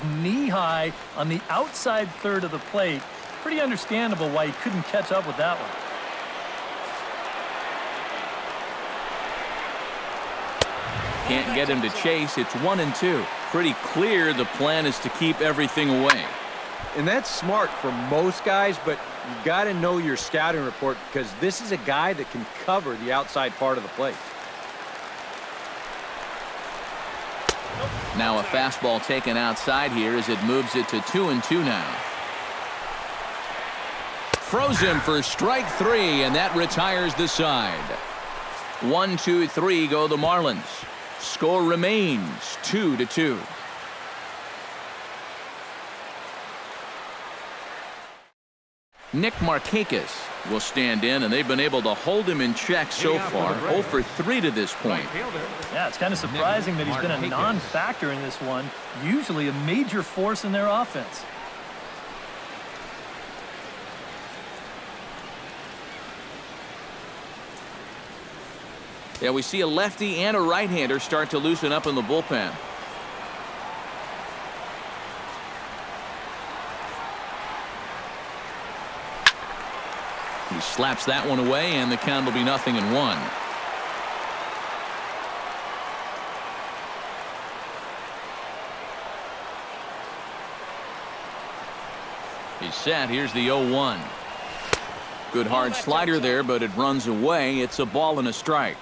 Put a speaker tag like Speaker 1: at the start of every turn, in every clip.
Speaker 1: knee-high on the outside third of the plate. Pretty understandable why he couldn't catch up with that one.
Speaker 2: Can't get him to chase. It's 1-2. Pretty clear the plan is to keep everything away.
Speaker 3: And that's smart for most guys, but you got to know your scouting report because this is a guy that can cover the outside part of the plate.
Speaker 2: Now a fastball taken outside here as it moves it to 2-2 now. Froze him for strike 3, and that retires the side. 1-2-3 go the Marlins. Score remains 2-2. Nick Markakis will stand in, and they've been able to hold him in check so far. 0 for 3 to this point.
Speaker 1: Yeah, it's kind of surprising that he's been a non-factor in this one. Usually a major force in their offense.
Speaker 2: Yeah, we see a lefty and a right-hander start to loosen up in the bullpen. He slaps that one away, and the count will be 0-1. He's set. Here's the 0-1. Good hard slider there, but it runs away. It's a ball and a strike.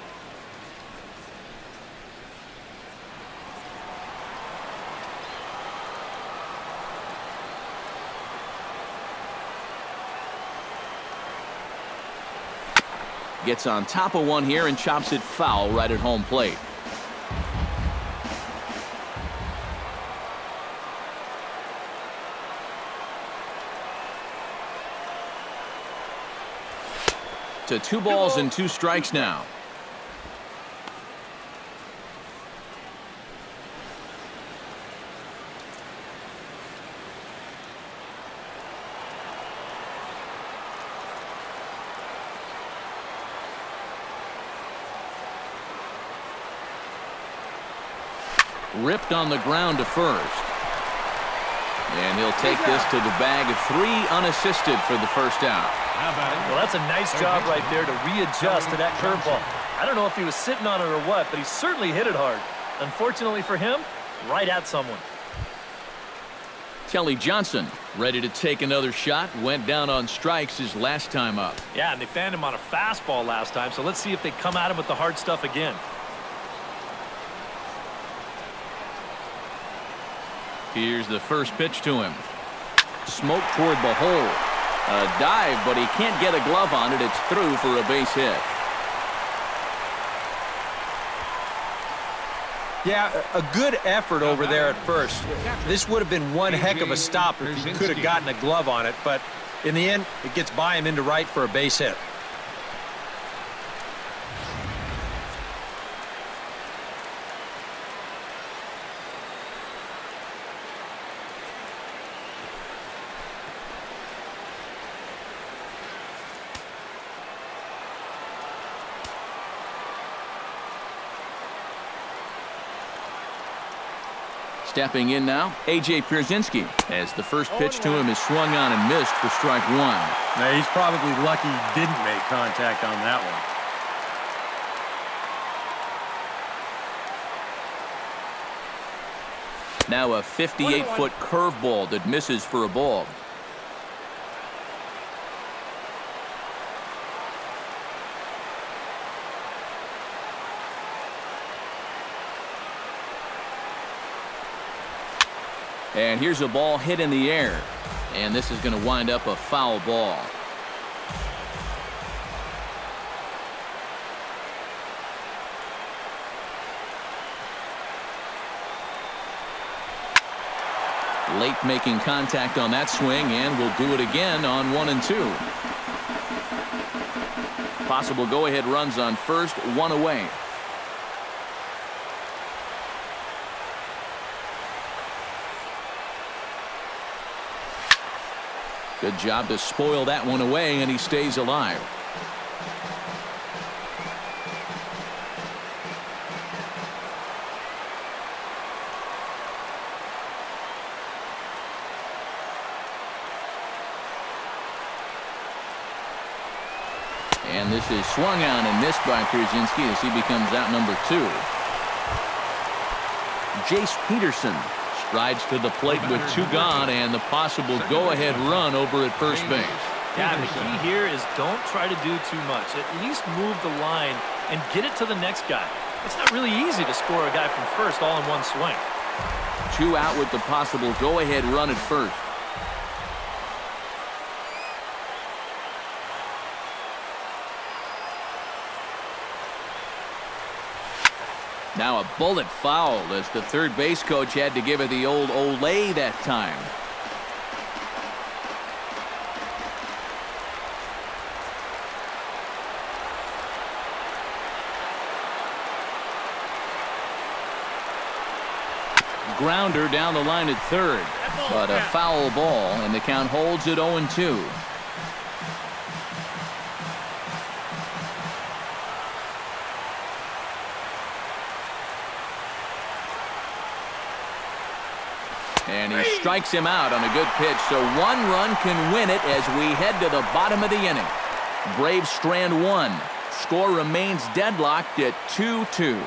Speaker 2: Gets on top of one here and chops it foul right at home plate. To 2 balls and 2 strikes now. Ripped on the ground to first. And he'll take this to the bag of 3 unassisted for the first out.
Speaker 1: Well, that's a nice job right there to readjust to that curveball. I don't know if he was sitting on it or what, but he certainly hit it hard. Unfortunately for him, right at someone.
Speaker 2: Kelly Johnson ready to take another shot. Went down on strikes his last time up.
Speaker 1: Yeah, and they fanned him on a fastball last time, so let's see if they come at him with the hard stuff again.
Speaker 2: Here's the first pitch to him. Smoke toward the hole. A dive, but he can't get a glove on it. It's through for a base hit.
Speaker 3: Yeah, a good effort over there at first. This would have been one heck of a stop if he could have gotten a glove on it, but in the end, it gets by him into right for a base hit.
Speaker 2: Stepping in now, A.J. Pierzynski, as the first pitch to him is swung on and missed for strike 1.
Speaker 3: Now, he's probably lucky he didn't make contact on that one.
Speaker 2: Now a 58-foot curveball that misses for a ball. And here's a ball hit in the air. And this is going to wind up a foul ball. Late making contact on that swing, and will do it again on 1 and 2. Possible go-ahead runs on first, 1 away. Good job to spoil that one away, and he stays alive. And this is swung on and missed by Krasinski as he becomes out number 2. Jace Peterson strides to the plate with 2 gone and the possible go-ahead run over at first base.
Speaker 1: Yeah, and the key here is don't try to do too much. At least move the line and get it to the next guy. It's not really easy to score a guy from first all in one swing.
Speaker 2: 2 out with the possible go-ahead run at first. Now a bullet foul as the third base coach had to give it the old Olay that time. Grounder down the line at third, but a foul ball, and the count holds at 0-2. And he strikes him out on a good pitch, so 1 run can win it as we head to the bottom of the inning. Braves strand 1. Score remains deadlocked at 2-2.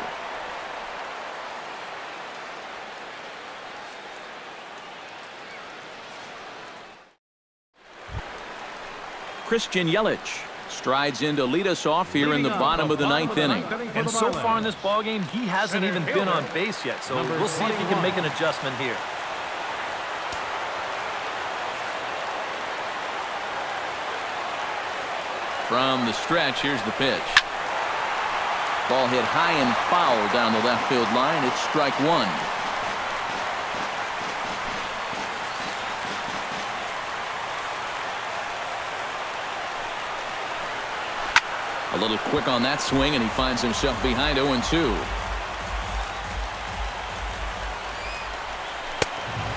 Speaker 2: Christian Yelich strides in to lead us off here in the bottom of the 9th inning.
Speaker 1: And so far in this ballgame, he hasn't even been on base yet, so we'll see if he can make an adjustment here.
Speaker 2: From the stretch, here's the pitch. Ball hit high and foul down the left field line. It's strike 1. A little quick on that swing, and he finds himself behind 0-2.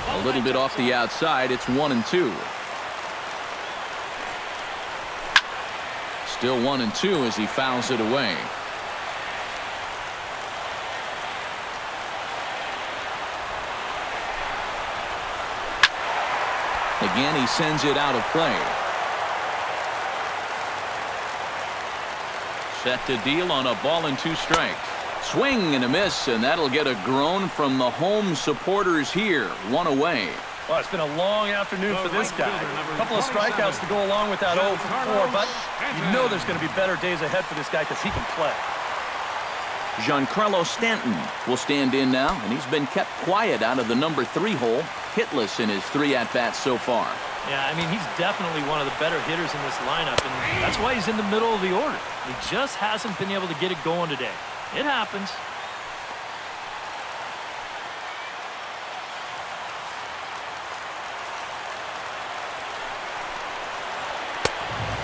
Speaker 2: A little bit off the outside. It's 1-2. Still 1-2 as he fouls it away. Again, he sends it out of play. Set to deal on a ball and 2 strikes. Swing and a miss, and that'll get a groan from the home supporters here. 1 away.
Speaker 1: Well, it's been a long afternoon for this guy. A couple of strikeouts to go along with that 0 for 4, but you know there's going to be better days ahead for this guy because he can play.
Speaker 2: Giancarlo Stanton will stand in now, and he's been kept quiet out of the number 3 hole, hitless in his 3 at-bats so far.
Speaker 1: Yeah, I mean, he's definitely one of the better hitters in this lineup, and that's why he's in the middle of the order. He just hasn't been able to get it going today. It happens.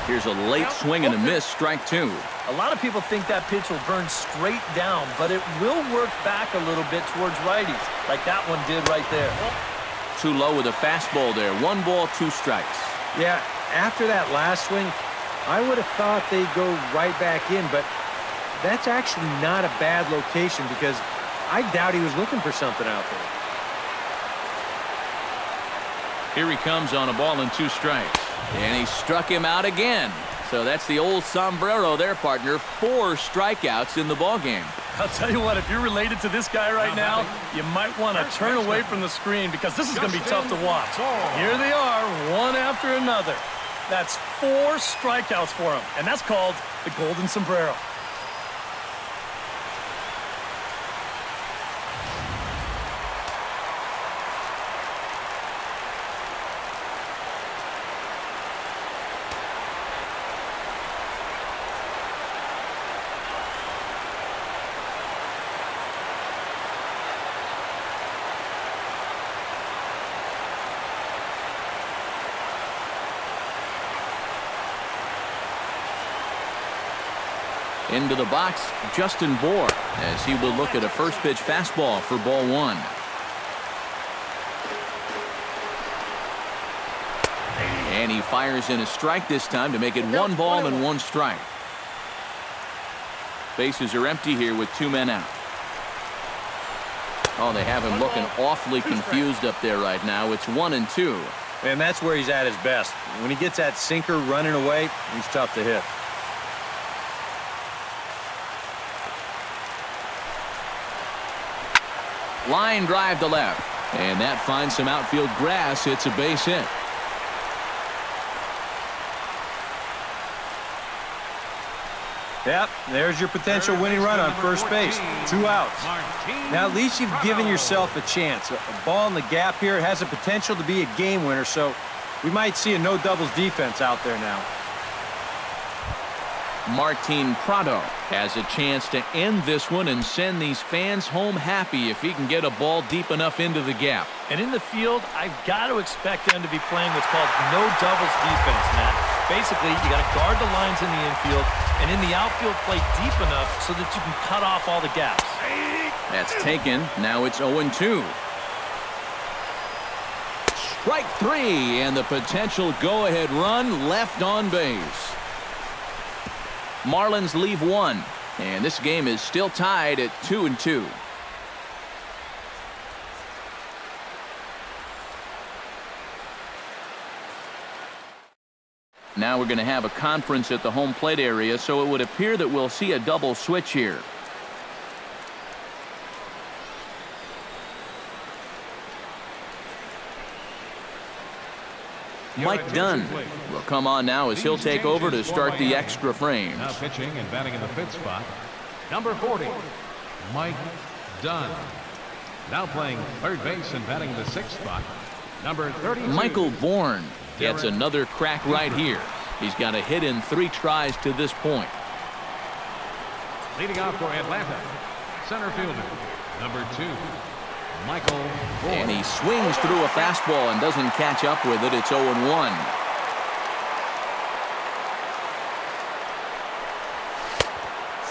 Speaker 2: Here's a late swing and a miss, strike 2.
Speaker 1: A lot of people think that pitch will burn straight down, but it will work back a little bit towards righties, like that one did right there.
Speaker 2: Too low with a fastball there. 1 ball, 2 strikes.
Speaker 3: Yeah, after that last swing, I would have thought they'd go right back in, but that's actually not a bad location because I doubt he was looking for something out there.
Speaker 2: Here he comes on a ball and 2 strikes. And he struck him out again. So that's the old sombrero there, partner. 4 strikeouts in the ballgame.
Speaker 1: I'll tell you what, if you're related to this guy right now, you might want to turn away from the screen because this is going to be tough to watch. Here they are, one after another. That's 4 strikeouts for him, and that's called the golden sombrero.
Speaker 2: Into the box, Justin Bour, as he will look at a first pitch fastball for ball 1. And he fires in a strike this time to make it 1 ball and 1 strike. Bases are empty here with 2 men out. Oh, they have him looking awfully confused up there right now. It's 1-2.
Speaker 3: And that's where he's at his best. When he gets that sinker running away, he's tough to hit.
Speaker 2: Line drive to left. And that finds some outfield grass. It's a base hit.
Speaker 3: Yep, there's your potential winning run on first base. 2 outs. Now, at least you've given yourself a chance. A ball in the gap here has the potential to be a game winner, so we might see a no-doubles defense out there now.
Speaker 2: Martin Prado has a chance to end this one and send these fans home happy if he can get a ball deep enough into the gap.
Speaker 1: And in the field, I've got to expect them to be playing what's called no doubles defense, Matt. Basically, you got to guard the lines in the infield and in the outfield play deep enough so that you can cut off all the gaps.
Speaker 2: That's taken. Now it's 0-2. Strike 3, and the potential go-ahead run left on base. Marlins leave 1, and this game is still tied at 2-2. Now we're going to have a conference at the home plate area, so it would appear that we'll see a double switch here. Mike Dunn will come on now as he'll take over to start the extra frames.
Speaker 4: Now pitching and batting in the fifth spot, number 40, Mike Dunn. Now playing third base and batting in the sixth spot, number 32.
Speaker 2: Michael Bourne gets another crack right here. He's got a hit in 3 tries to this point.
Speaker 4: Leading off for Atlanta, center fielder, number 2, Michael Bourne.
Speaker 2: And he swings through a fastball and doesn't catch up with it. It's 0-1.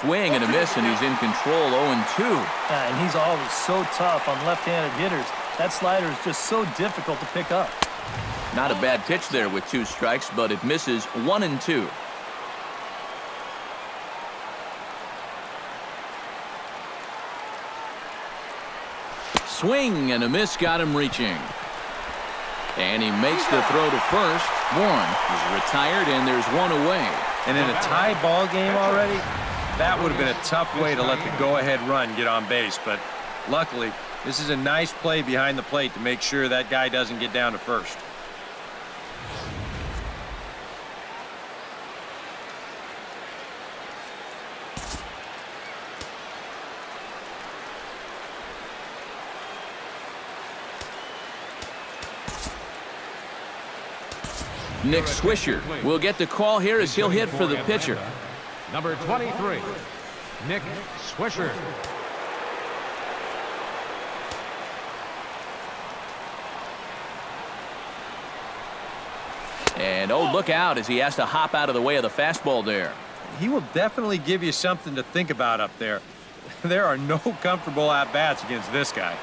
Speaker 2: Swing and a miss, and he's in control. 0-2.
Speaker 1: And he's always so tough on left-handed hitters. That slider is just so difficult to pick up.
Speaker 2: Not a bad pitch there with 2 strikes, but it misses. 1-2. Swing and a miss, got him reaching. And he makes the throw to first. Bourne is retired, and there's 1 away.
Speaker 3: And in a tie ball game already, that would have been a tough way to let the go-ahead run get on base. But luckily, this is a nice play behind the plate to make sure that guy doesn't get down to first.
Speaker 2: Nick Swisher will get the call here as he'll hit for the pitcher.
Speaker 4: Number 23, Nick Swisher.
Speaker 2: And oh, look out as he has to hop out of the way of the fastball there.
Speaker 3: He will definitely give you something to think about up there. There are no comfortable at-bats against this guy.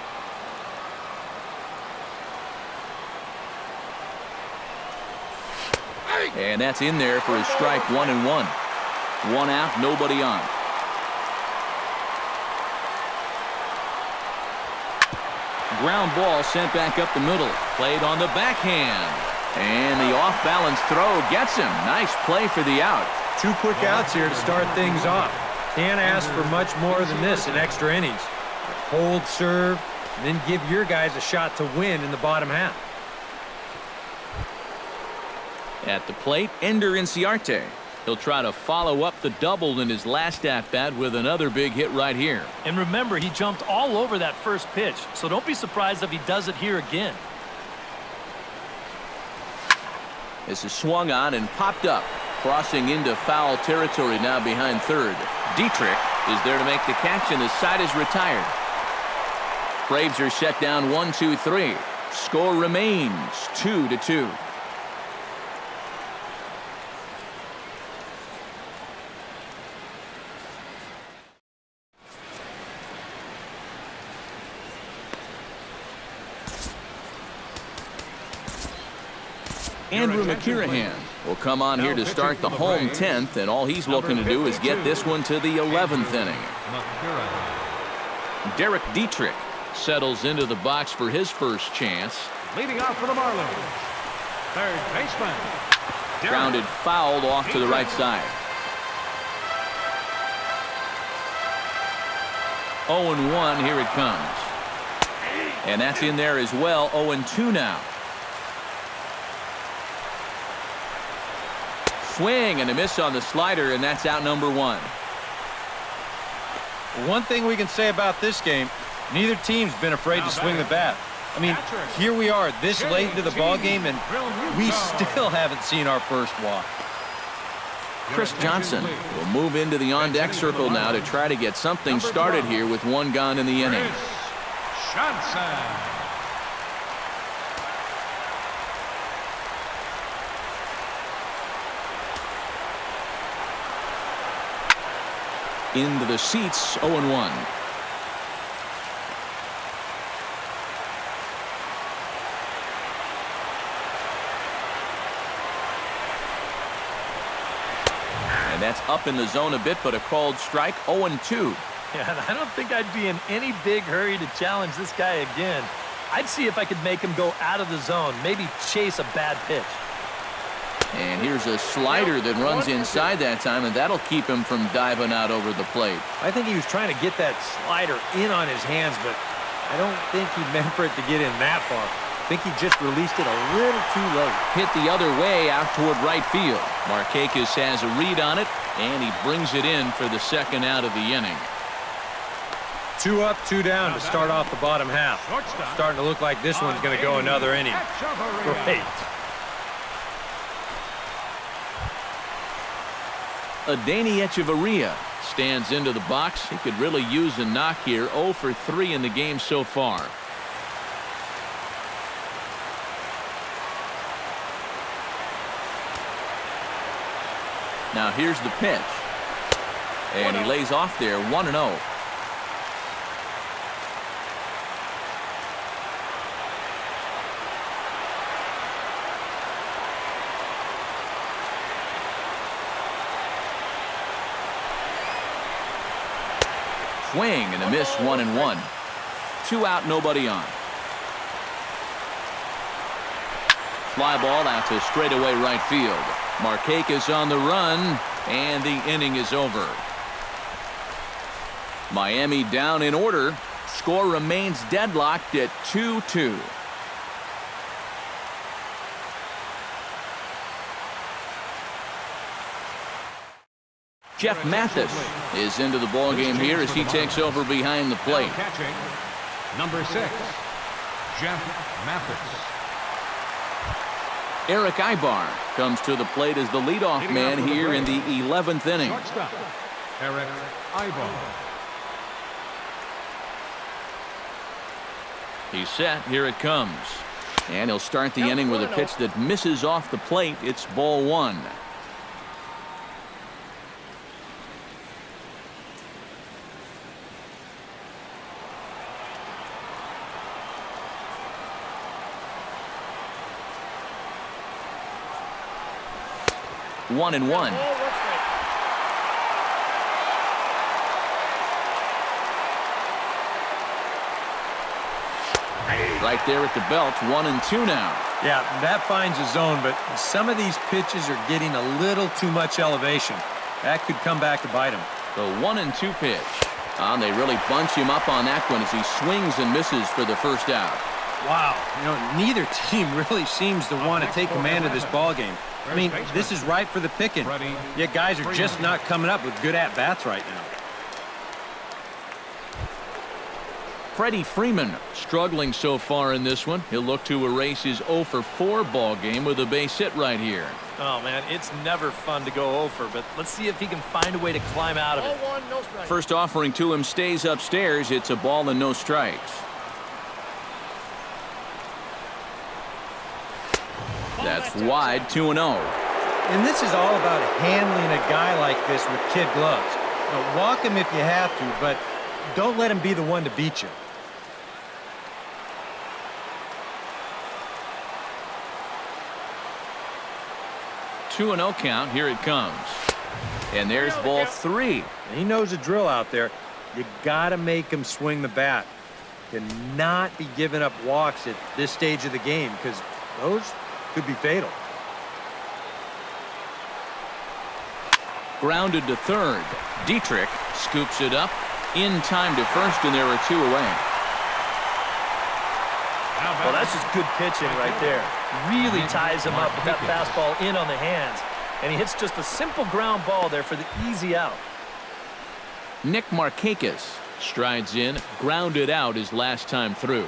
Speaker 2: And that's in there for his strike. 1-1. 1 out, nobody on. Ground ball sent back up the middle. Played on the backhand. And the off-balance throw gets him. Nice play for the out.
Speaker 3: 2 quick outs here to start things off. Can't ask for much more than this in extra innings. Hold, serve, and then give your guys a shot to win in the bottom half.
Speaker 2: At the plate, Ender Inciarte. He'll try to follow up the double in his last at-bat with another big hit right here.
Speaker 1: And remember, he jumped all over that first pitch, so don't be surprised if he does it here again.
Speaker 2: This is swung on and popped up. Crossing into foul territory now behind third. Dietrich is there to make the catch, and the side is retired. Braves are set down 1-2-3. Score remains 2-2. Andrew McKirahan will come on here to start the home 10th, and all he's looking to do is get this one to the 11th inning. Derek Dietrich settles into the box for his first chance.
Speaker 4: Leading off for the Marlins, third baseman.
Speaker 2: Grounded fouled off to the right side. 0-1, here it comes. And that's in there as well. 0-2 now. Swing and a miss on the slider, and that's out number 1.
Speaker 3: One thing we can say about this game, neither team's been afraid to swing the bat. I mean, here we are this late into the ball game, and we still haven't seen our first walk.
Speaker 2: Chris Johnson will move into the on-deck circle now to try to get something started here with 1 gone in the inning.
Speaker 4: Johnson.
Speaker 2: Into the seats, 0-1. And that's up in the zone a bit, but a called strike. 0-2.
Speaker 1: Yeah, I don't think I'd be in any big hurry to challenge this guy again. I'd see if I could make him go out of the zone, maybe chase a bad pitch.
Speaker 2: And here's a slider that runs inside that time, and that'll keep him from diving out over the plate.
Speaker 3: I think he was trying to get that slider in on his hands, but I don't think he meant for it to get in that far. I think he just released it a little too late.
Speaker 2: Hit the other way out toward right field. Markakis has a read on it, and he brings it in for the second out of the inning.
Speaker 3: 2 up, 2 down to start off the bottom half. Starting to look like this one's going to go another inning. Great.
Speaker 2: Adeiny Echeverria stands into the box. He could really use a knock here. 0 for 3 in the game so far. Now here's the pitch. And he lays off there. 1-0. Swing and a miss. 1-1. 2 out, nobody on. Fly ball out to straightaway right field. Markakis on the run, and the inning is over. Miami down in order. Score remains deadlocked at 2-2. Jeff Mathis is into the ballgame here as he takes over behind the plate.
Speaker 4: Catching, number 6, Jeff Mathis.
Speaker 2: Eric Ibar comes to the plate as the leadoff man here in the 11th inning.
Speaker 4: Shortstop, Eric Ibar.
Speaker 2: He's set. Here it comes. And he'll start the inning with a pitch that misses off the plate. It's ball 1. One and one. Right there at the belt. 1-2 now.
Speaker 3: Yeah, that finds a zone, but some of these pitches are getting a little too much elevation. That could come back to bite him.
Speaker 2: The 1-2 pitch. And they really bunch him up on that one as he swings and misses for the first out.
Speaker 3: Wow. You know, neither team really seems to want to take command of this ball game. I mean, this is ripe for the picking. Yet guys are just not coming up with good at-bats right now.
Speaker 2: Freddie Freeman struggling so far in this one. He'll look to erase his 0 for 4 ball game with a base hit right here.
Speaker 1: Oh, man, it's never fun to go over, but let's see if he can find a way to climb out of it.
Speaker 2: First offering to him stays upstairs. It's a ball and no strikes. That's wide. 2-0.
Speaker 3: And this is all about handling a guy like this with kid gloves. Now, walk him if you have to, but don't let him be the one to beat you.
Speaker 2: Two 2-0 count. Here it comes. And there's ball 3.
Speaker 3: He knows the drill out there. You got to make him swing the bat. Cannot be giving up walks at this stage of the game because those could be fatal.
Speaker 2: Grounded to third. Dietrich scoops it up in time to first, and there are 2 away.
Speaker 1: That's just good pitching right there. Really ties him up with that fastball in on the hands. And he hits just a simple ground ball there for the easy out.
Speaker 2: Nick Markakis strides in, grounded out his last time through.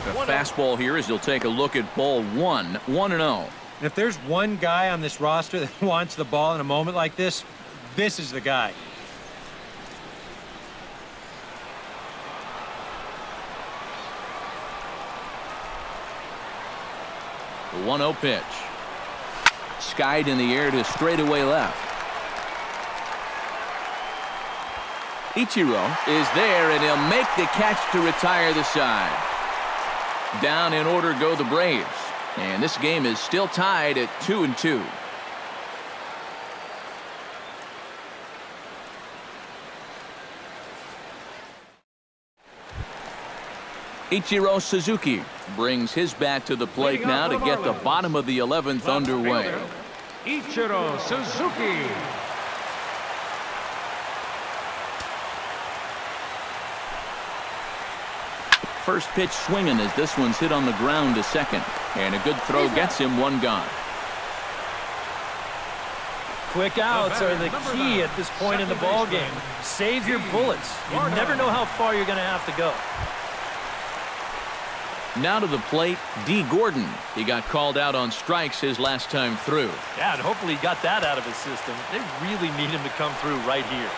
Speaker 2: The fastball here as he'll take a look at ball 1, 1-0.
Speaker 3: And if there's one guy on this roster that wants the ball in a moment like this, this is the guy.
Speaker 2: The 1-0 pitch. Skied in the air to straightaway left. Ichiro is there, and he'll make the catch to retire the side. Down in order go the Braves. And this game is still tied at 2-2. Ichiro Suzuki brings his bat to the plate now to get the bottom of the 11th underway.
Speaker 4: Ichiro Suzuki.
Speaker 2: First pitch swinging as this one's hit on the ground to second. And a good throw gets him one gone.
Speaker 1: Quick outs are the key at this point in the ball game. Save your bullets. You never know how far you're going to have to go.
Speaker 2: Now to the plate, D. Gordon. He got called out on strikes his last time through.
Speaker 1: Yeah, and hopefully he got that out of his system. They really need him to come through right here.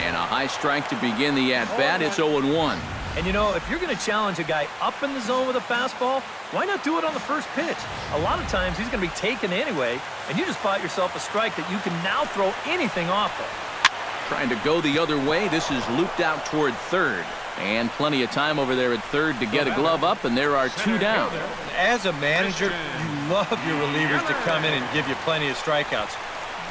Speaker 2: And a high strike to begin the at-bat. It's 0-1.
Speaker 1: And you know, if you're going to challenge a guy up in the zone with a fastball, why not do it on the first pitch? A lot of times he's going to be taken anyway, and you just bought yourself a strike that you can now throw anything off of.
Speaker 2: Trying to go the other way. This is looped out toward third. And plenty of time over there at third to get a glove up, and there are two down.
Speaker 3: As a manager, you love your relievers to come in and give you plenty of strikeouts.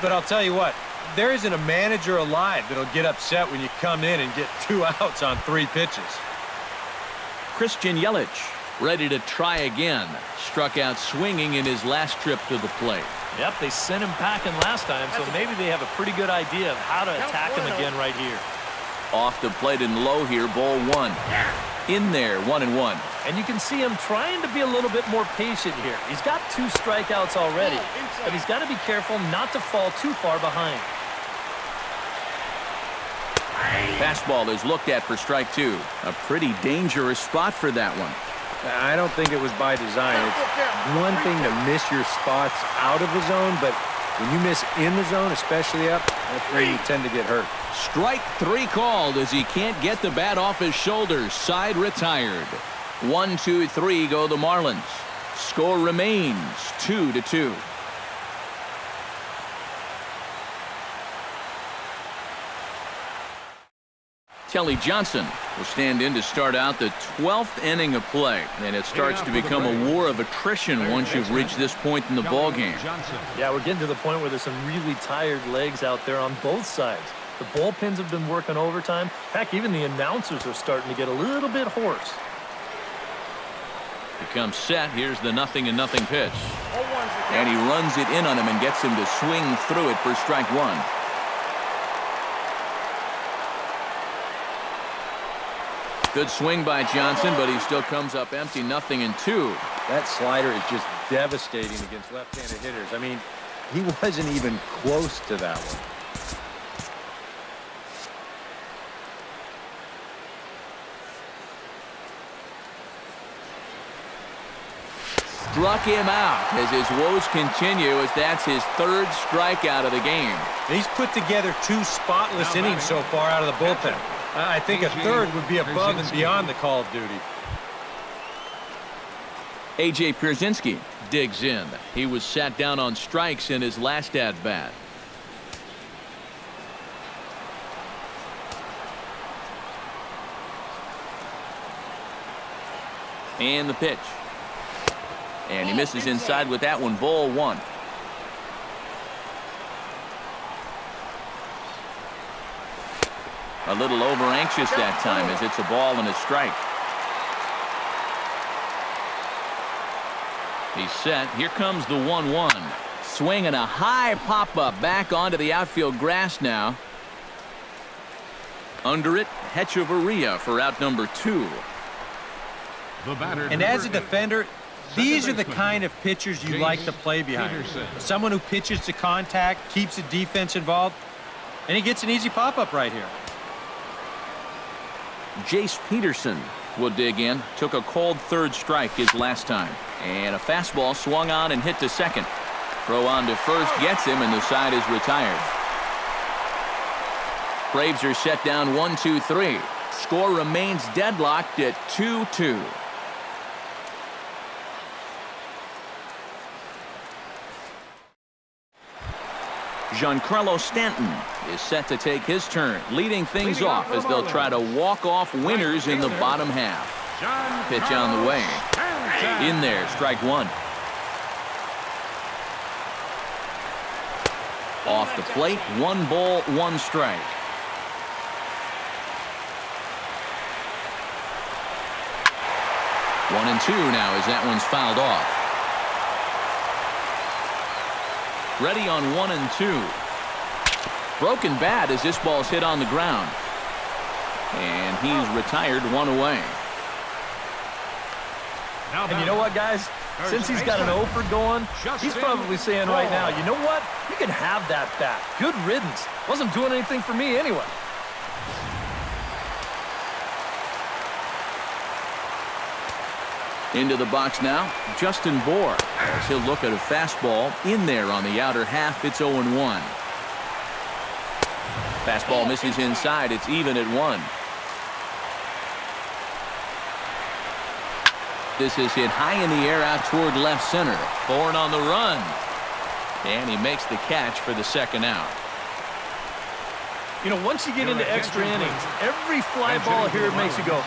Speaker 3: But I'll tell you what, there isn't a manager alive that'll get upset when you come in and get 2 outs on 3 pitches.
Speaker 2: Christian Yelich ready to try again. Struck out swinging in his last trip to the plate.
Speaker 1: Yep, they sent him packing last time, so maybe they have a pretty good idea of how to attack him again right here.
Speaker 2: Off the plate and low here, ball 1. In there, 1-1.
Speaker 1: And you can see him trying to be a little bit more patient here. He's got 2 strikeouts already, but he's got to be careful not to fall too far behind.
Speaker 2: Fastball is looked at for strike 2. A pretty dangerous spot for that one.
Speaker 3: I don't think it was by design. It's one thing to miss your spots out of the zone, but when you miss in the zone, especially up, that's where you tend to get hurt.
Speaker 2: Strike 3 called as he can't get the bat off his shoulders. Side retired. 1, 2, 3 go the Marlins. Score remains 2-2. Kelly Johnson will stand in to start out the 12th inning of play, and it starts to become a war of attrition once you've reached this point in the ball game.
Speaker 1: Yeah, we're getting to the point where there's some really tired legs out there on both sides. The bullpens have been working overtime. Heck, even the announcers are starting to get a little bit hoarse.
Speaker 2: He comes set. Here's the 0-0 pitch. And he runs it in on him and gets him to swing through it for strike 1. Good swing by Johnson, but he still comes up empty, 0-2.
Speaker 3: That slider is just devastating against left-handed hitters. I mean, he wasn't even close to that one.
Speaker 2: Struck him out as his woes continue, as that's his 3rd strikeout of the game.
Speaker 3: He's put together 2 spotless innings so far out of the bullpen. I think a 3rd would be above and beyond the call of duty.
Speaker 2: A.J. Pierzynski digs in. He was sat down on strikes in his last at-bat. And the pitch. And he misses inside with that one, ball 1. A little over anxious that time as it's a ball and a strike. He's set. Here comes the 1-1. Swinging a high pop-up back onto the outfield grass now. Under it, Hechavarria for out number 2.
Speaker 4: The batter,
Speaker 3: And as a
Speaker 4: number 8.
Speaker 3: defender, these are the kind of pitchers you like to play behind.
Speaker 4: Peterson.
Speaker 3: Someone who pitches to contact, keeps the defense involved, and he gets an easy pop-up right here.
Speaker 2: Jace Peterson will dig in. Took a called third strike his last time. And a fastball swung on and hit to second. Throw on to first gets him, and the side is retired. Braves are set down 1-2-3. Score remains deadlocked at 2-2. Giancarlo Stanton is set to take his turn, leading things off as they'll try to walk off winners in the bottom half. Pitch on the way. In there, strike 1. Off the plate, 1 ball, 1 strike. One and 2 now as that one's fouled off. Ready on 1 and 2. Broken bat as this ball's hit on the ground. And he's retired 1 away.
Speaker 1: And you know what, guys? Since he's got an offer going, he's probably saying right now, you know what? You can have that bat. Good riddance. Wasn't doing anything for me anyway.
Speaker 2: Into the box now, Justin Bour. As he'll look at a fastball in there on the outer half. It's 0-1. Fastball misses inside. It's even at 1. This is hit high in the air out toward left center. Bourne on the run. And he makes the catch for the second out.
Speaker 1: You know, once you get into extra innings, every fly ball here makes you go,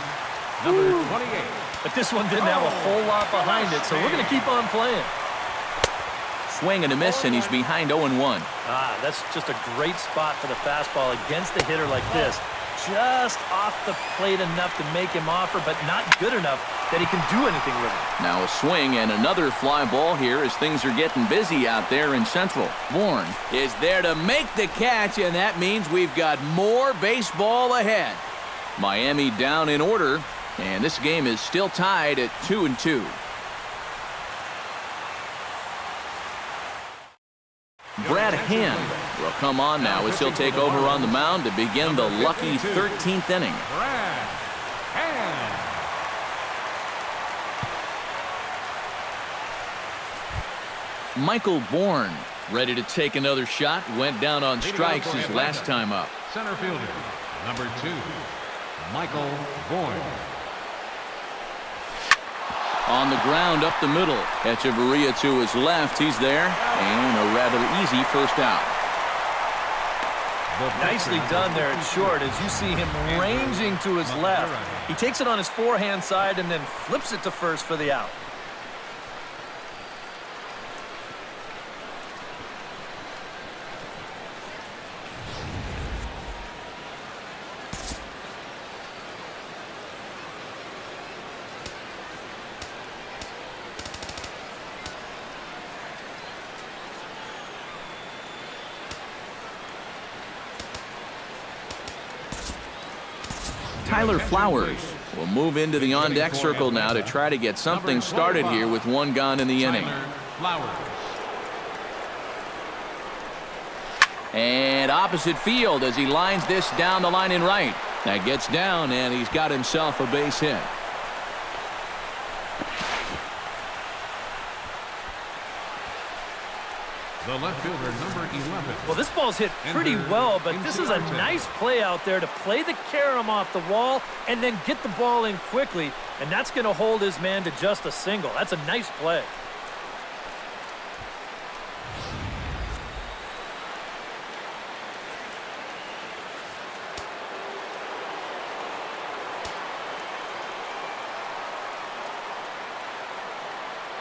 Speaker 4: Number 28.
Speaker 1: but this one didn't have a whole lot behind it, so we're going to keep on playing.
Speaker 2: Swing and a miss, and he's behind 0-1.
Speaker 1: Ah, that's just a great spot for the fastball against a hitter like this. Just off the plate enough to make him offer, but not good enough that he can do anything with it.
Speaker 2: Now a swing and another fly ball here as things are getting busy out there in Central. Bourne is there to make the catch, and that means we've got more baseball ahead. Miami down in order, and this game is still tied at 2-2. Brad Hand will come on now as he'll take over on the mound to begin the lucky 13th inning.
Speaker 4: Brad Hand.
Speaker 2: Michael Bourne ready to take another shot. Went down on strikes his last time up.
Speaker 4: Center fielder, number 2, Michael Bourne.
Speaker 2: On the ground up the middle. Hechavarria to his left. He's there. And a rather easy first out.
Speaker 1: Nicely done there at short as you see him ranging to his left. He takes it on his forehand side and then flips it to first for the out.
Speaker 2: Tyler Flowers will move into the on-deck circle now to try to get something started here with 1 gone in the inning.
Speaker 4: Tyler Flowers.
Speaker 2: And opposite field as he lines this down the line in right. That gets down, and he's got himself a base hit.
Speaker 4: The left fielder, number 11.
Speaker 1: Well, this ball's hit pretty well, but this is a nice play out there to play the carom off the wall and then get the ball in quickly, and that's going to hold his man to just a single. That's a nice play.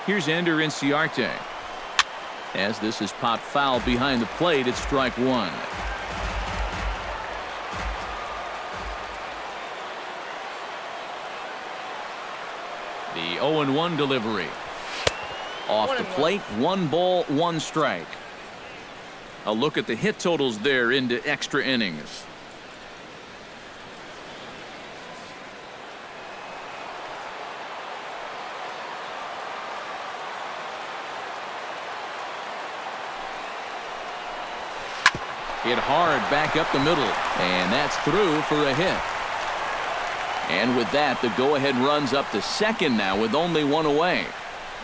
Speaker 2: Here's Ender Inciarte. As this is popped foul behind the plate, it's strike 1. The 0-1 delivery. Off the plate, 1 ball, 1 strike. A look at the hit totals there into extra innings. Hit hard back up the middle. And that's through for a hit. And with that, the go-ahead runs up to second now with only one away.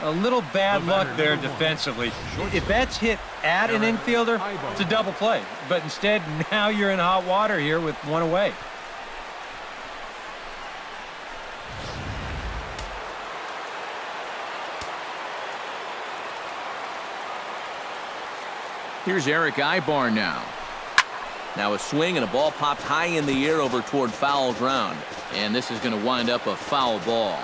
Speaker 3: A little bad luck there defensively. If that's hit at an infielder, it's a double play. But instead, now you're in hot water here with one away.
Speaker 2: Here's Eric Ibar now. Now a swing and a ball popped high in the air over toward foul ground. And this is going to wind up a foul ball.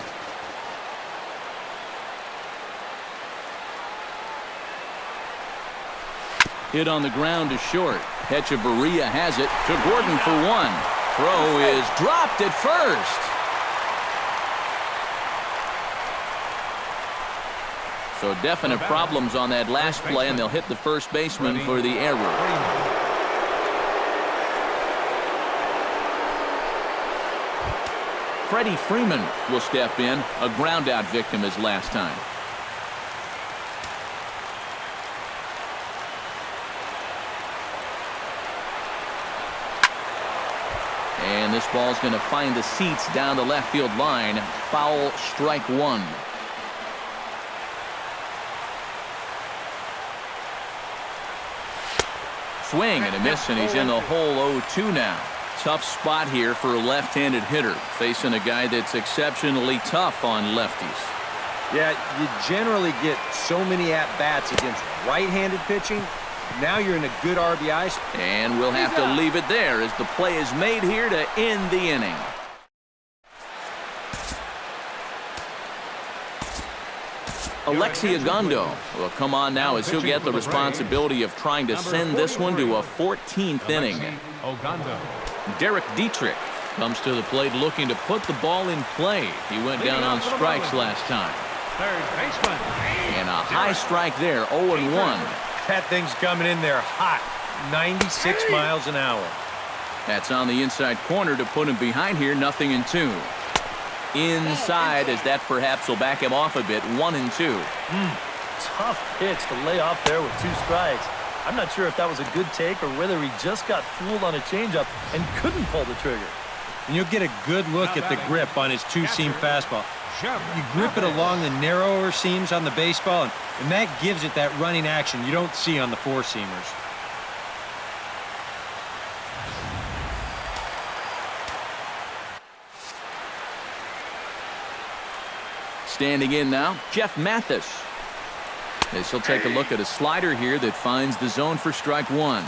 Speaker 2: Hit on the ground to short. Hechavarria has it to Gordon for one. Throw is dropped at first. So definite problems on that last play, and they'll hit the first baseman for the error. Freddie Freeman will step in, a groundout victim as last time. And this ball's going to find the seats down the left field line. Foul, strike one. Swing and a miss, and he's in the hole 0-2 now. Tough spot here for a left-handed hitter, facing a guy that's exceptionally tough on lefties.
Speaker 3: Yeah, you generally get so many at-bats against right-handed pitching. Now you're in a good RBI spot.
Speaker 2: And we'll have to leave it there as the play is made here to end the inning. Alexi Agondo will come on now as he'll get the responsibility of trying to send this one to a 14th inning. Derek Dietrich comes to the plate looking to put the ball in play. He went down on strikes last time. And a high strike there, 0-1.
Speaker 3: That thing's coming in there hot, 96 miles an hour.
Speaker 2: That's on the inside corner to put him behind here, 0-2. Inside, as that perhaps will back him off a bit, 1-2.
Speaker 1: Tough pitch to lay off there with 2 strikes. I'm not sure if that was a good take or whether he just got fooled on a changeup and couldn't pull the trigger.
Speaker 3: And you'll get a good look at the grip on his two-seam fastball. You grip it along the narrower seams on the baseball, and that gives it that running action you don't see on the four-seamers.
Speaker 2: Standing in now, Jeff Mathis. As he'll take a look at a slider here that finds the zone for strike one.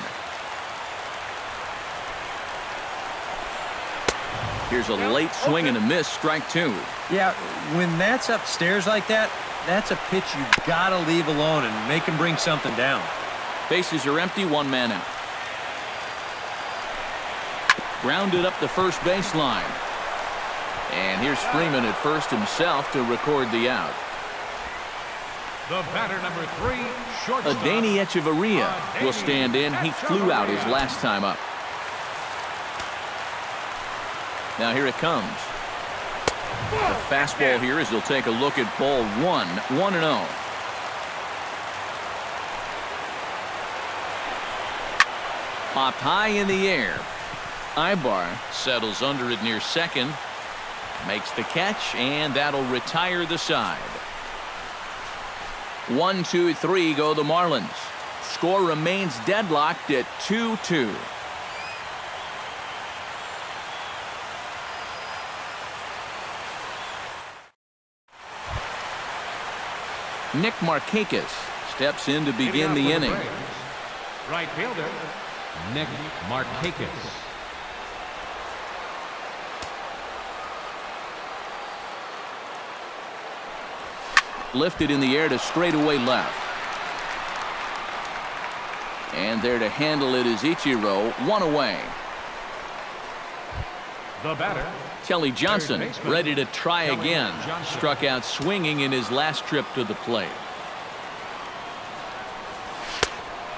Speaker 2: Here's a late swing and a miss, strike two.
Speaker 3: Yeah, when that's upstairs like that, that's a pitch you gotta leave alone and make him bring something down.
Speaker 2: Bases are empty, 1 man out. Grounded up the first baseline. And here's Freeman at first himself to record the out.
Speaker 4: The batter, number 3, shortstop.
Speaker 2: Adeiny Hechavarria will stand in. He flew out his last time up. Now here it comes. The fastball here as he'll take a look at ball 1, 1-0. Popped high in the air. Ibar settles under it near second. Makes the catch, and that'll retire the side. 1, 2, 3 go the Marlins. Score remains deadlocked at 2-2. Nick Markakis steps in to begin the inning.
Speaker 4: Right fielder, Nick Markakis.
Speaker 2: Lifted in the air to straightaway left. And there to handle it is Ichiro, 1 away.
Speaker 4: The batter,
Speaker 2: Kelly Johnson ready to try again. Struck out swinging in his last trip to the plate.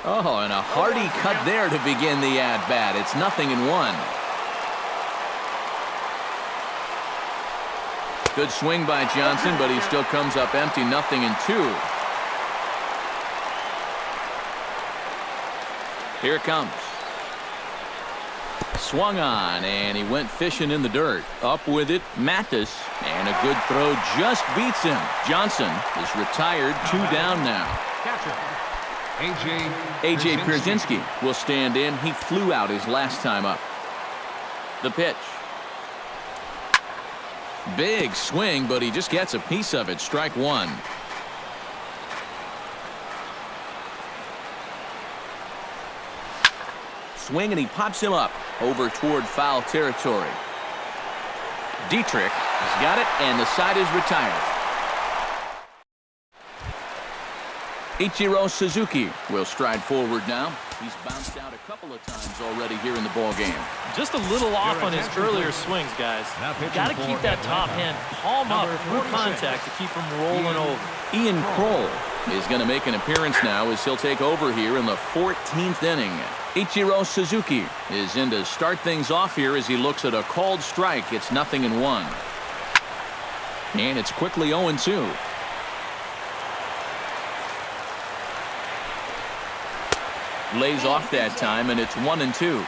Speaker 2: Oh, and a hearty cut there to begin the at-bat. It's 0-1. Good swing by Johnson, but he still comes up empty, 0-2. Here it comes. Swung on, and he went fishing in the dirt. Up with it, Mathis, and a good throw just beats him. Johnson is retired, 2 down now.
Speaker 4: Catcher,
Speaker 2: A.J. Pierzynski will stand in. He flew out his last time up. The pitch. Big swing, but he just gets a piece of it. Strike 1. Swing, and he pops him up over toward foul territory. Dietrich has got it, and the side is retired. Ichiro Suzuki will stride forward now. He's bounced out a couple of times already here in the ball game.
Speaker 5: Just a little off on his earlier swings, guys. You got to keep that top hand palm up through contact to keep him rolling over.
Speaker 2: Ian Kroll is going to make an appearance now as he'll take over here in the 14th inning. Ichiro Suzuki is in to start things off here as he looks at a called strike. It's 0-1. And it's quickly 0-2. Lays off that time, and it's 1-2.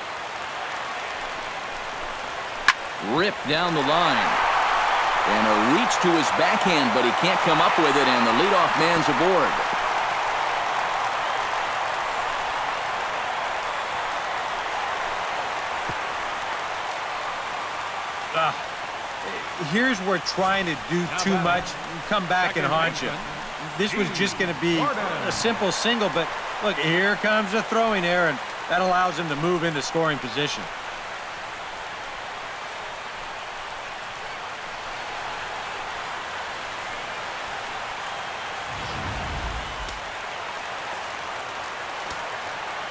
Speaker 2: Ripped down the line. And a reach to his backhand, but he can't come up with it, and the leadoff man's aboard.
Speaker 3: Here's where trying to do too much, come back and haunt you. This was just going to be a simple single, but look, here comes a throwing error, and that allows him to move into scoring position.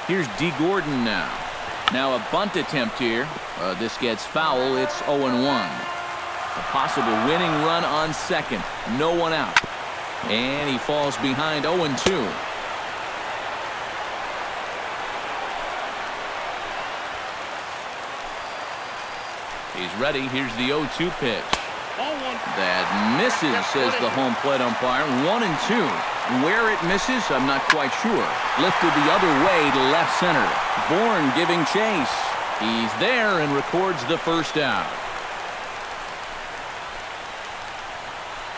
Speaker 2: Here's D. Gordon now. Now a bunt attempt here. This gets foul. It's 0-1. A possible winning run on second. No one out. And he falls behind 0-2. He's ready. Here's the 0-2 pitch. That misses, says the home plate umpire. 1-2. Where it misses, I'm not quite sure. Lifted the other way to left center. Bourne giving chase. He's there and records the first out.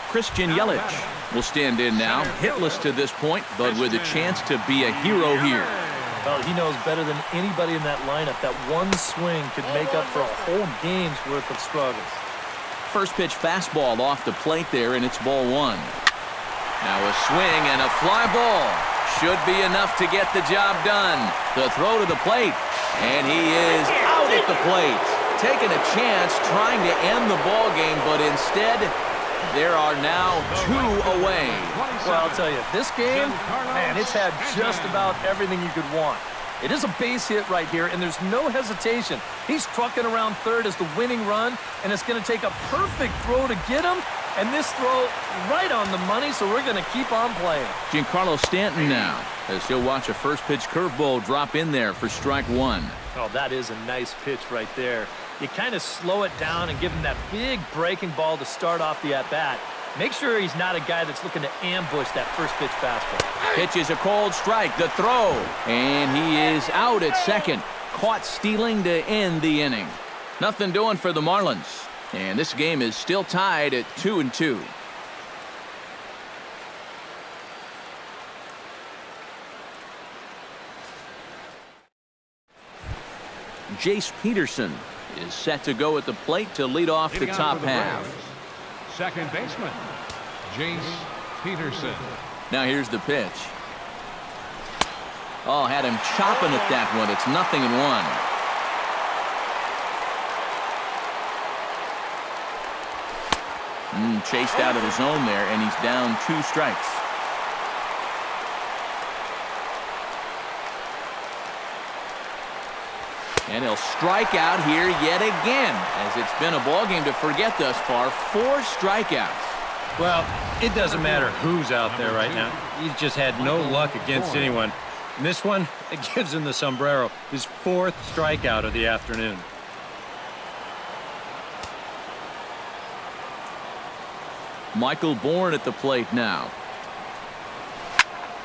Speaker 2: Christian Yelich will stand in now. Hitless to this point, but with a chance to be a hero here.
Speaker 1: Well, he knows better than anybody in that lineup that one swing could make up for a whole game's worth of struggles.
Speaker 2: First pitch fastball off the plate there, and it's ball 1. Now a swing and a fly ball. Should be enough to get the job done. The throw to the plate, and he is out at the plate. Taking a chance, trying to end the ball game, but instead, there are now 2 away.
Speaker 1: Well, I'll tell you, this game, man, it's had just about everything you could want. It is a base hit right here, and there's no hesitation. He's trucking around third as the winning run, and it's going to take a perfect throw to get him, and this throw right on the money, so we're going to keep on playing.
Speaker 2: Giancarlo Stanton now, as he'll watch a first pitch curveball drop in there for strike 1.
Speaker 1: Oh, that is a nice pitch right there. You kind of slow it down and give him that big breaking ball to start off the at-bat. Make sure he's not a guy that's looking to ambush that first pitch fastball.
Speaker 2: Pitch is a cold strike. The throw. And he is out at second. Caught stealing to end the inning. Nothing doing for the Marlins. And this game is still tied at 2-2. Jace Peterson is set to go at the plate to lead off the top half.
Speaker 4: Second baseman, Jace Peterson.
Speaker 2: Now here's the pitch. Oh, had him chopping at that one. It's 0-1. Chased out of the zone there, and he's down 2 strikes. And he'll strike out here yet again, as it's been a ball game to forget thus far. 4 strikeouts.
Speaker 3: Well, it doesn't matter who's out there right now. He's just had no luck against anyone. And this one, it gives him the sombrero. His 4th strikeout of the afternoon.
Speaker 2: Michael Bourne at the plate now.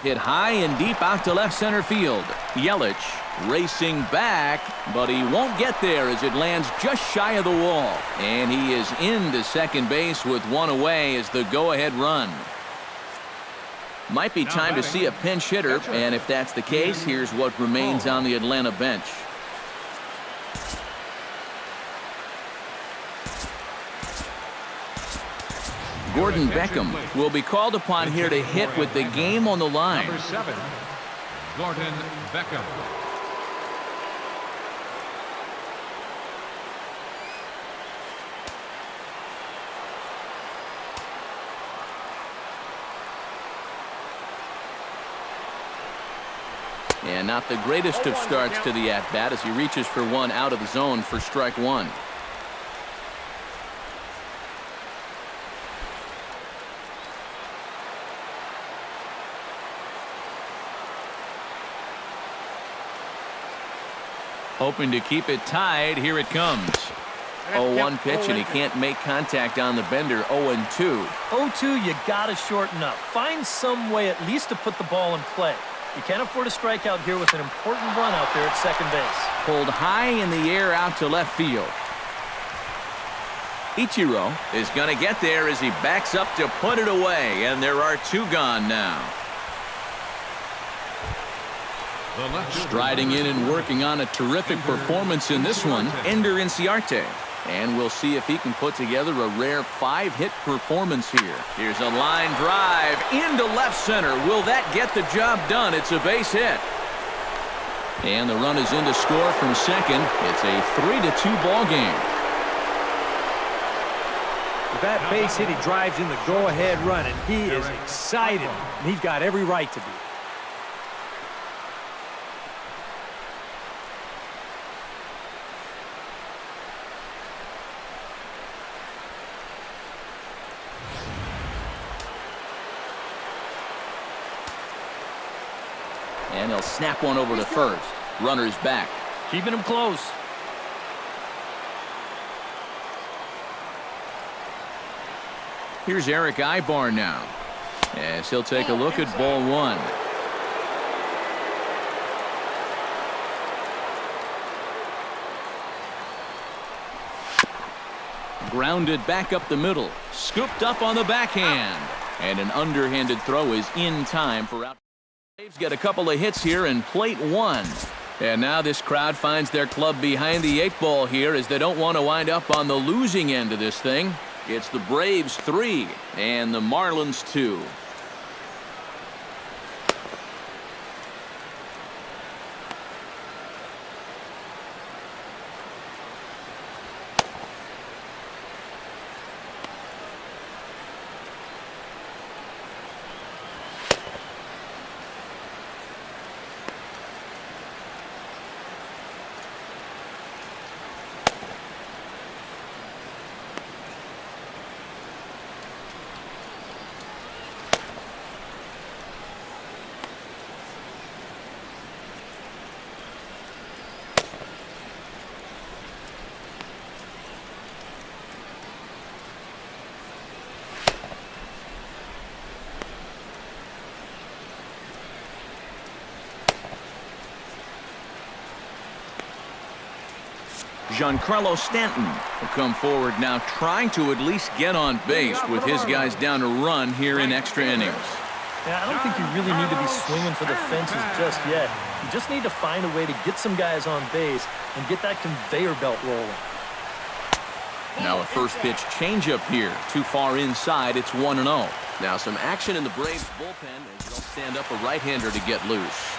Speaker 2: Hit high and deep out to left center field. Yelich Racing back, but he won't get there as it lands just shy of the wall. And he is into second base with one away as the go-ahead run. Might be time to see a pinch hitter, and if that's the case, here's what remains on the Atlanta bench. Gordon Beckham will be called upon here to hit with the game on the line.
Speaker 4: Number 7, Gordon Beckham.
Speaker 2: And not the greatest of starts to the at-bat as he reaches for one out of the zone for strike one. Hoping to keep it tied. Here it comes. 0-1 pitch, and he can't make contact on the bender. 0-2.
Speaker 5: 0-2, you got to shorten up. Find some way at least to put the ball in play. You can't afford a strikeout here with an important run out there at second base.
Speaker 2: Pulled high in the air out to left field. Ichiro is going to get there as he backs up to put it away, and there are two gone now. Striding in and working on a terrific performance in this one, Ender Inciarte. And we'll see if he can put together a rare 5-hit performance here. Here's a line drive into left center. Will that get the job done? It's a base hit. And the run is in to score from second. It's a 3-2 ball game.
Speaker 3: With that base hit, he drives in the go-ahead run, and he is excited. And he's got every right to be.
Speaker 2: And he'll snap one over to first. Runner's back.
Speaker 5: Keeping him close.
Speaker 2: Here's Eric Ibar now, as he'll take a look at ball one. Grounded back up the middle. Scooped up on the backhand. And an underhanded throw is in time for out. Braves get a couple of hits here in plate one. And now this crowd finds their club behind the 8-ball here as they don't want to wind up on the losing end of this thing. It's the Braves 3 and the Marlins 2. Giancarlo Stanton will come forward now, trying to at least get on base with his guys down to run here in extra innings.
Speaker 5: Yeah, I don't think you really need to be swinging for the fences just yet. You just need to find a way to get some guys on base and get that conveyor belt rolling.
Speaker 2: Now a first pitch changeup here. Too far inside. It's 1-0. Now some action in the Braves bullpen as they'll stand up a right-hander to get loose.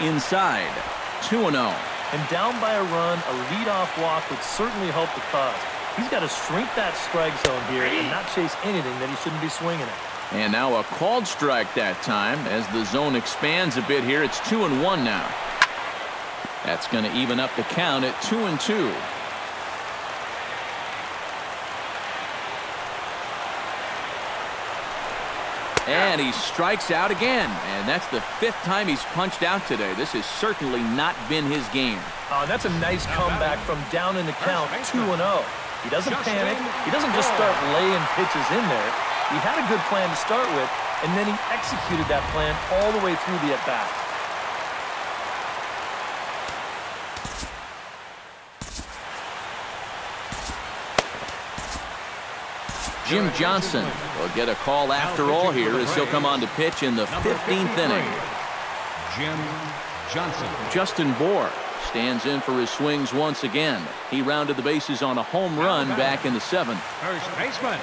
Speaker 2: inside. 2-0.
Speaker 5: And down by a run, a leadoff walk would certainly help the cause. He's got to shrink that strike zone here and not chase anything that he shouldn't be swinging at.
Speaker 2: And now a called strike that time. As the zone expands a bit here, it's 2-1 now. That's going to even up the count at 2-2. And he strikes out again. And that's the 5th time he's punched out today. This has certainly not been his game.
Speaker 5: That's a nice comeback from down in the count, 2-0. He doesn't panic. He doesn't just start laying pitches in there. He had a good plan to start with, and then he executed that plan all the way through the at-bat.
Speaker 2: Jim Johnson will get a call after all here as he'll come on to pitch in the 15th inning.
Speaker 4: Jim Johnson.
Speaker 2: Justin Bohr stands in for his swings once again. He rounded the bases on a home run back in the 7th.
Speaker 4: First baseman,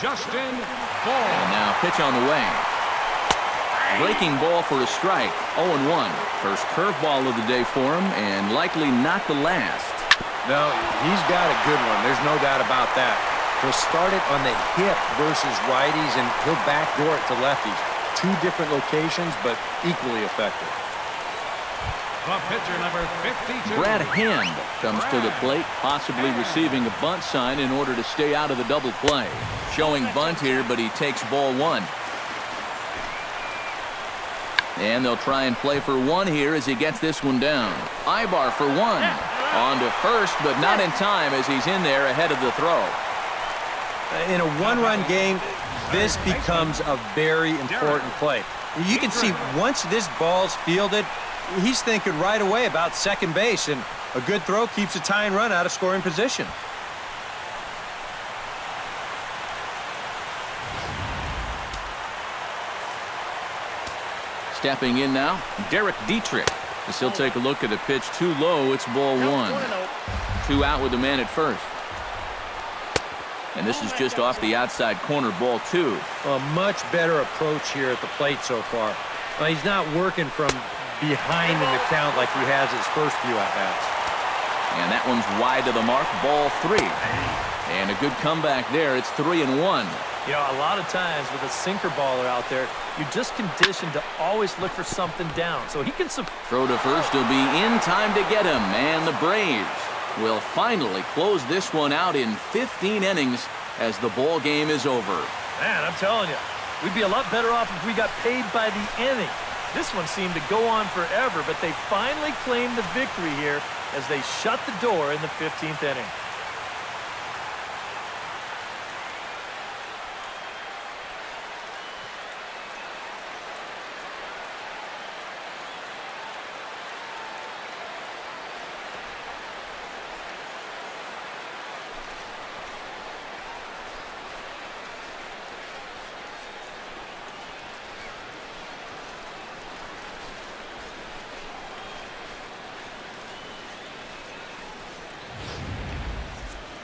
Speaker 4: Justin Bohr.
Speaker 2: And now pitch on the way. Breaking ball for a strike. 0-1. First curveball of the day for him, and likely not the last.
Speaker 3: No, he's got a good one. There's no doubt about that. He'll start it on the hip versus righties, and he'll backdoor it to lefties. 2 different locations, but equally effective.
Speaker 4: The pitcher, number 52.
Speaker 2: Brad Hand comes to the plate, possibly receiving a bunt sign in order to stay out of the double play. Showing bunt here, but he takes ball 1. And they'll try and play for 1 here as he gets this one down. Ibar for 1. On to first, but not in time as he's in there ahead of the throw.
Speaker 3: In a 1-run game, this becomes a very important play. You can see once this ball's fielded, he's thinking right away about second base, and a good throw keeps a tying run out of scoring position.
Speaker 2: Stepping in now, Derek Dietrich. As he'll take a look at a pitch too low, it's ball 1. 2 out with the man at first. And this is just off the outside corner, ball 2.
Speaker 3: A much better approach here at the plate so far. Now, he's not working from behind in the count like he has his first few at-bats.
Speaker 2: And that one's wide to the mark, ball 3. And a good comeback there. It's 3-1.
Speaker 5: You know, a lot of times with a sinker baller out there, you're just conditioned to always look for something down. So he can...
Speaker 2: Throw to first will be in time to get him. And the Braves will finally close this one out in 15 innings as the ball game is over.
Speaker 5: Man, I'm telling you, we'd be a lot better off if we got paid by the inning. This one seemed to go on forever, but they finally claimed the victory here as they shut the door in the 15th inning.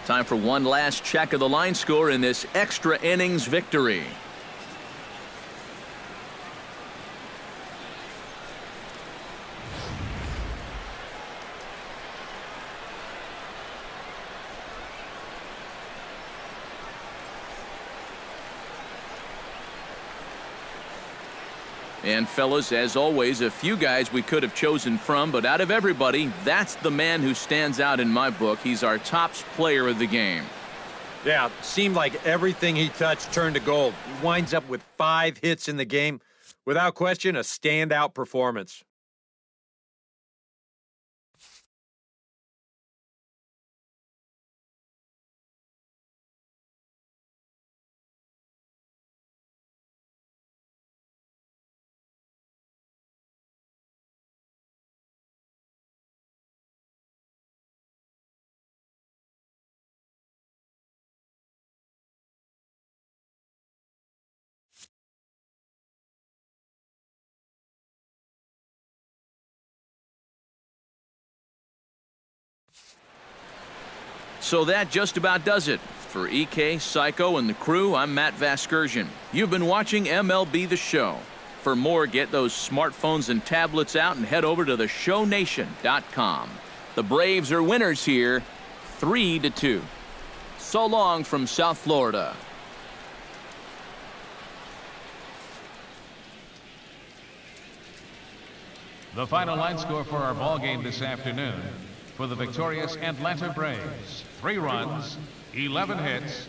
Speaker 2: Time for one last check of the line score in this extra innings victory. And fellas, as always, a few guys we could have chosen from, but out of everybody, that's the man who stands out in my book. He's our top player of the game.
Speaker 3: Yeah, seemed like everything he touched turned to gold. He winds up with 5 hits in the game. Without question, a standout performance.
Speaker 2: So that just about does it. For EK, Psycho, and the crew, I'm Matt Vasgersian. You've been watching MLB The Show. For more, get those smartphones and tablets out and head over to theshownation.com. The Braves are winners here, 3-2. So long from South Florida.
Speaker 4: The final line score for our ball game this afternoon for the victorious Atlanta Braves: 3 runs, 11 hits,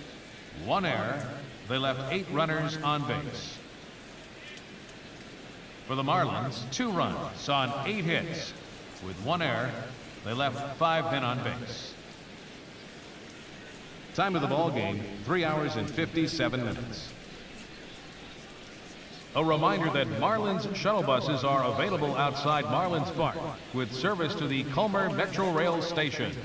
Speaker 4: 1 error. They left 8 runners on base. For the Marlins, 2 runs on 8 hits. With 1 error, they left 5 men on base. Time of the ball game, 3 hours and 57 minutes. A reminder that Marlins shuttle buses are available outside Marlins Park with service to the Culmer Metro Rail Station.